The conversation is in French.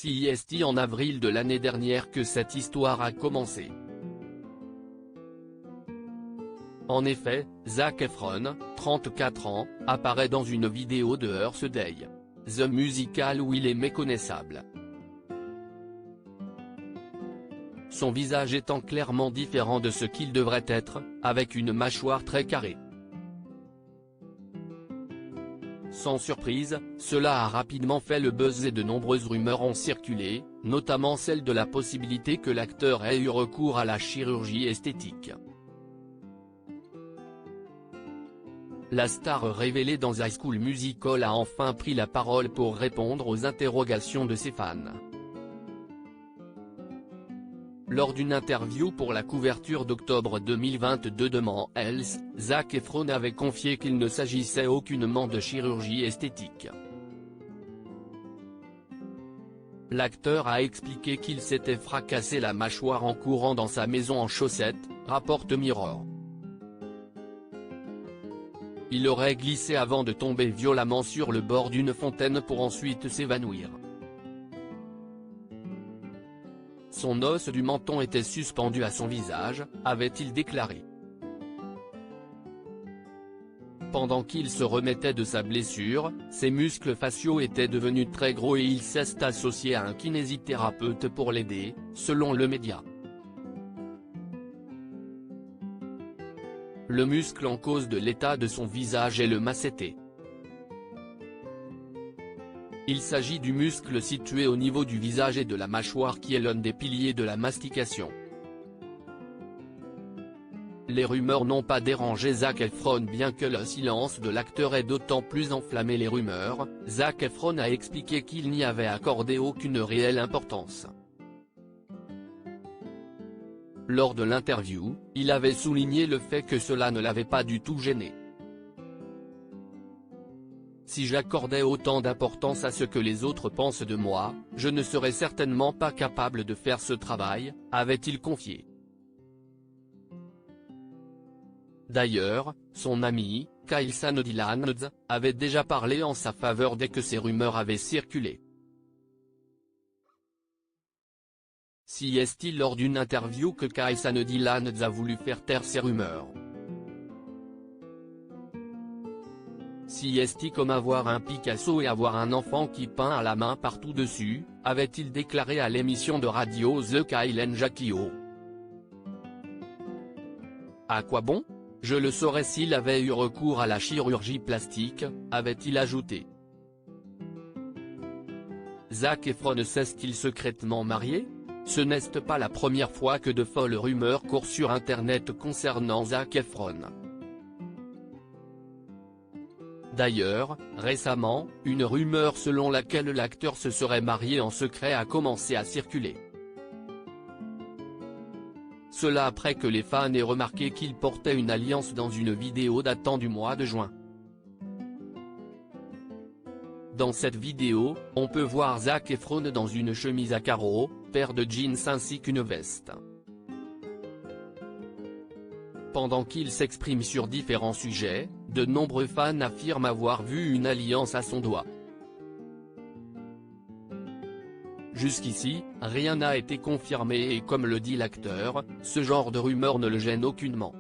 C'est en avril de l'année dernière que cette histoire a commencé. En effet, Zac Efron, 34 ans, apparaît dans une vidéo de Earth Day, The Musical où il est méconnaissable. Son visage étant clairement différent de ce qu'il devrait être, avec une mâchoire très carrée. Sans surprise, cela a rapidement fait le buzz et de nombreuses rumeurs ont circulé, notamment celle de la possibilité que l'acteur ait eu recours à la chirurgie esthétique. La star révélée dans High School Musical a enfin pris la parole pour répondre aux interrogations de ses fans. Lors d'une interview pour la couverture d'octobre 2022 de Men Health, Zac Efron avait confié qu'il ne s'agissait aucunement de chirurgie esthétique. L'acteur a expliqué qu'il s'était fracassé la mâchoire en courant dans sa maison en chaussettes, rapporte Mirror. Il aurait glissé avant de tomber violemment sur le bord d'une fontaine pour ensuite s'évanouir. Son os du menton était suspendu à son visage, avait-il déclaré. Pendant qu'il se remettait de sa blessure, ses muscles faciaux étaient devenus très gros et il s'est associé à un kinésithérapeute pour l'aider, selon le média. Le muscle en cause de l'état de son visage est le masséter. Il s'agit du muscle situé au niveau du visage et de la mâchoire qui est l'un des piliers de la mastication. Les rumeurs n'ont pas dérangé Zac Efron bien que le silence de l'acteur ait d'autant plus enflammé les rumeurs. Zac Efron a expliqué qu'il n'y avait accordé aucune réelle importance. Lors de l'interview, il avait souligné le fait que cela ne l'avait pas du tout gêné. Si j'accordais autant d'importance à ce que les autres pensent de moi, je ne serais certainement pas capable de faire ce travail, avait-il confié. D'ailleurs, son ami, Kyle Sandilands, avait déjà parlé en sa faveur dès que ces rumeurs avaient circulé. C'est lors d'une interview que Kyle Sandilands a voulu faire taire ces rumeurs. C'est comme avoir un Picasso et avoir un enfant qui peint à la main partout dessus, avait-il déclaré à l'émission de radio The Kyle and Jackie Show. À quoi bon? Je le saurais s'il avait eu recours à la chirurgie plastique, avait-il ajouté. Zac Efron s'est-il secrètement marié? Ce n'est pas la première fois que de folles rumeurs courent sur internet concernant Zac Efron. D'ailleurs, récemment, une rumeur selon laquelle l'acteur se serait marié en secret a commencé à circuler. Cela après que les fans aient remarqué qu'il portait une alliance dans une vidéo datant du mois de juin. Dans cette vidéo, on peut voir Zac Efron dans une chemise à carreaux, paire de jeans ainsi qu'une veste. Pendant qu'il s'exprime sur différents sujets, de nombreux fans affirment avoir vu une alliance à son doigt. Jusqu'ici, rien n'a été confirmé et comme le dit l'acteur, ce genre de rumeurs ne le gêne aucunement.